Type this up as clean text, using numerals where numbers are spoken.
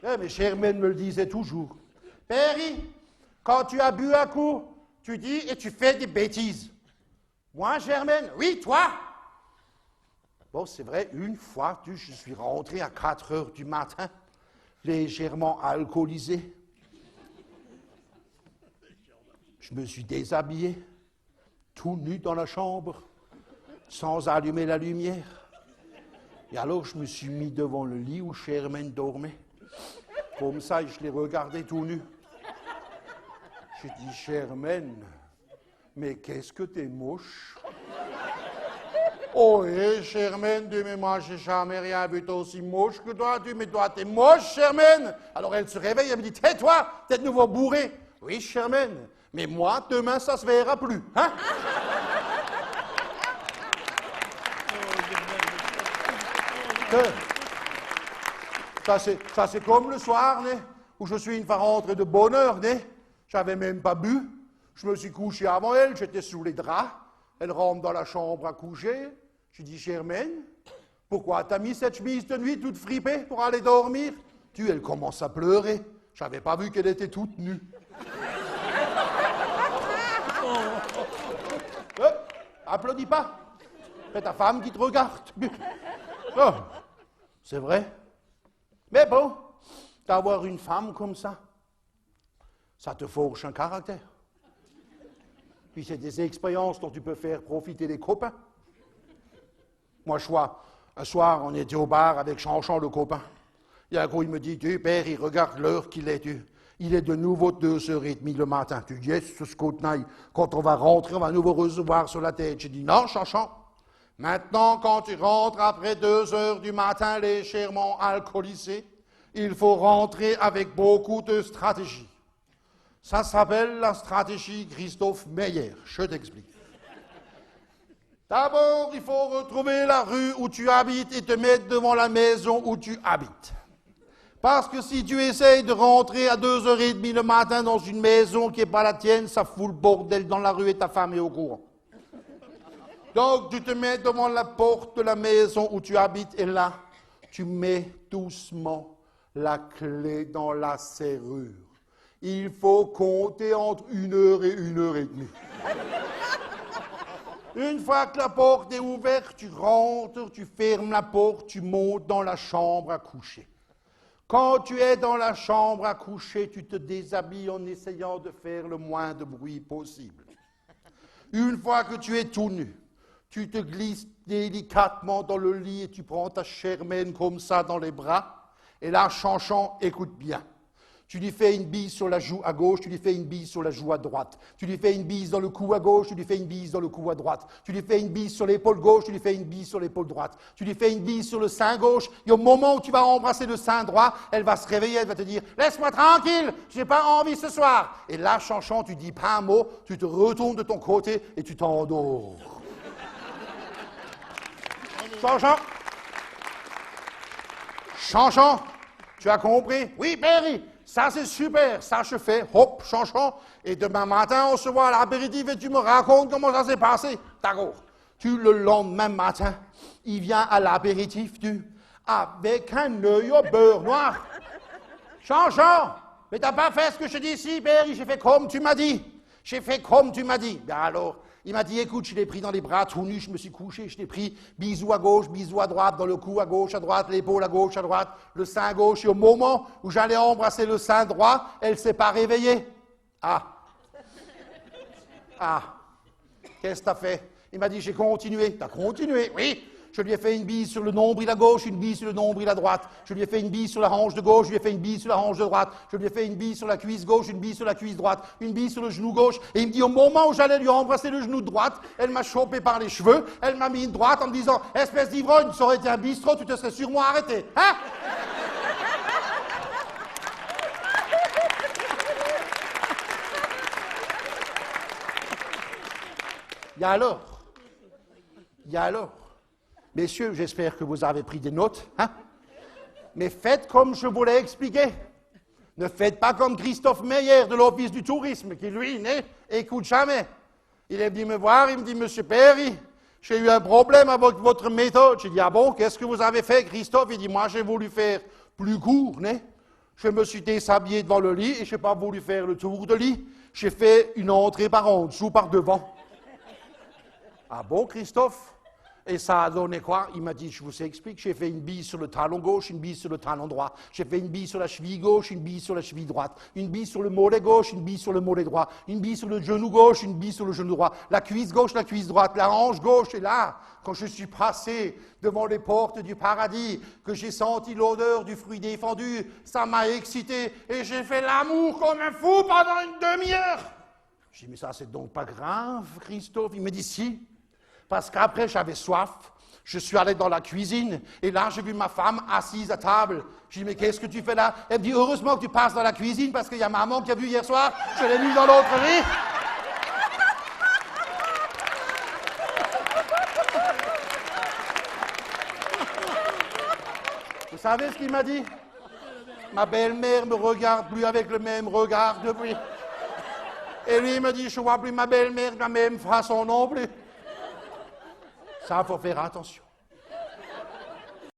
Mais Germaine me le disait toujours. Perry, quand tu as bu un coup, tu dis et tu fais des bêtises. Moi, Germaine, oui, toi. Bon, c'est vrai, une fois, je suis rentré à 4 heures du matin, légèrement alcoolisé. Je me suis déshabillé, tout nu dans la chambre, sans allumer la lumière. Et alors, je me suis mis devant le lit où Germaine dormait. Comme ça, je l'ai regardé tout nu. J'ai dit, Germaine, mais qu'est-ce que t'es moche? Oh, hé, Germaine, mais moi, j'ai jamais rien vu d'aussi moche que toi. Mais toi, t'es moche, Germaine. Alors, elle se réveille, elle me dit, tais-toi, t'es de nouveau bourré. Oui, Germaine, mais moi, demain, ça se verra plus, hein? Ça, c'est comme le soir, né, où je suis une fois rentré de bonne heure, né. J'avais même pas bu. Je me suis couché avant elle, j'étais sous les draps. Elle rentre dans la chambre à coucher. Je dis, Germaine, pourquoi t'as mis cette chemise de nuit toute fripée pour aller dormir? Elle commence à pleurer. J'avais pas vu qu'elle était toute nue. Applaudis pas. C'est ta femme qui te regarde. Oh, c'est vrai. Mais bon, d'avoir une femme comme ça te forge un caractère. Puis c'est des expériences dont tu peux faire profiter les copains. Moi, un soir, on était au bar avec Chanchon, le copain. Il y a un coup, il me dit, père, il regarde l'heure qu'il est. Il est de nouveau 2h30 le matin. Tu dis, yes, ce côte-naille, quand on va rentrer, on va nous recevoir sur la tête. J'ai dit, non, Chanchon. Maintenant, quand tu rentres après 2h du matin, légèrement alcoolisé, il faut rentrer avec beaucoup de stratégie. Ça s'appelle la stratégie Christophe Meyer. Je t'explique. D'abord, il faut retrouver la rue où tu habites et te mettre devant la maison où tu habites. Parce que si tu essayes de rentrer à 2h30 le matin dans une maison qui n'est pas la tienne, ça fout le bordel dans la rue et ta femme est au courant. Donc, tu te mets devant la porte de la maison où tu habites et là, tu mets doucement la clé dans la serrure. Il faut compter entre 1h et 1h30. Une fois que la porte est ouverte, tu rentres, tu fermes la porte, tu montes dans la chambre à coucher. Quand tu es dans la chambre à coucher, tu te déshabilles en essayant de faire le moins de bruit possible. Une fois que tu es tout nu, tu te glisses délicatement dans le lit et tu prends ta Germaine comme ça dans les bras. Et là, Chanchon, écoute bien. Tu lui fais une bise sur la joue à gauche, tu lui fais une bise sur la joue à droite. Tu lui fais une bise dans le cou à gauche, tu lui fais une bise dans le cou à droite. Tu lui fais une bise sur l'épaule gauche, tu lui fais une bise sur l'épaule droite. Tu lui fais une bise sur le sein gauche, et au moment où tu vas embrasser le sein droit, elle va se réveiller, elle va te dire « Laisse-moi tranquille, j'ai pas envie ce soir !» Et là, Chanchon, tu dis pas un mot, tu te retournes de ton côté et tu t'endors. Chanchon, Chanchon, tu as compris? Oui, Perry, ça c'est super, ça je fais, hop, Chanchon, et demain matin on se voit à l'apéritif et tu me racontes comment ça s'est passé. D'accord. Le lendemain matin, il vient à l'apéritif, avec un œil au beurre noir. Chanchon, mais t'as pas fait ce que je dis ici, Perry, j'ai fait comme tu m'as dit. J'ai fait comme tu m'as dit. Ben alors, il m'a dit, écoute, je l'ai pris dans les bras, tout nu, je me suis couché, je l'ai pris, bisou à gauche, bisou à droite, dans le cou à gauche, à droite, l'épaule à gauche, à droite, le sein gauche, et au moment où j'allais embrasser le sein droit, elle ne s'est pas réveillée. Ah. Qu'est-ce que t'as fait? Il m'a dit, j'ai continué. T'as continué? Oui. Je lui ai fait une bise sur le nombril à gauche, une bise sur le nombril à droite. Je lui ai fait une bise sur la hanche de gauche, je lui ai fait une bise sur la hanche de droite. Je lui ai fait une bise sur la cuisse gauche, une bise sur la cuisse droite, une bise sur le genou gauche. Et il me dit, au moment où j'allais lui embrasser le genou de droite, elle m'a chopé par les cheveux, elle m'a mis une droite en me disant, espèce d'ivrogne, ça aurait été un bistrot, tu te serais sûrement arrêté. Hein? Il y a alors. Messieurs, j'espère que vous avez pris des notes, hein? Mais faites comme je vous l'ai expliqué. Ne faites pas comme Christophe Meyer de l'Office du tourisme, qui lui, n'écoute jamais. Il est venu me voir, il me dit, Monsieur Perry, j'ai eu un problème avec votre méthode. J'ai dit, ah bon, qu'est-ce que vous avez fait, Christophe? Il dit, moi, j'ai voulu faire plus court, Je me suis déshabillé devant le lit et je n'ai pas voulu faire le tour de lit. J'ai fait une entrée par en dessous, par devant. Ah bon, Christophe? Et ça a donné quoi? Il m'a dit, je vous explique, j'ai fait une bille sur le talon gauche, une bille sur le talon droit. J'ai fait une bille sur la cheville gauche, une bille sur la cheville droite. Une bille sur le mollet gauche, une bille sur le mollet droit. Une bille sur le genou gauche, une bille sur le genou droit. La cuisse gauche, la cuisse droite, la hanche gauche. Et là, quand je suis passé devant les portes du paradis, que j'ai senti l'odeur du fruit défendu, ça m'a excité et j'ai fait l'amour comme un fou pendant une demi-heure. J'ai dit, mais ça, c'est donc pas grave, Christophe? Il me dit, si. Parce qu'après, j'avais soif. Je suis allé dans la cuisine et là, j'ai vu ma femme assise à table. J'ai dit, mais qu'est-ce que tu fais là? Elle me dit, heureusement que tu passes dans la cuisine parce qu'il y a maman qui a vu hier soir. Je l'ai mis dans l'autre lit. Vous savez ce qu'il m'a dit? Ma belle-mère me regarde plus avec le même regard depuis. Et lui, il me dit, je ne vois plus ma belle-mère de la même façon non plus. Ça, il faut faire attention.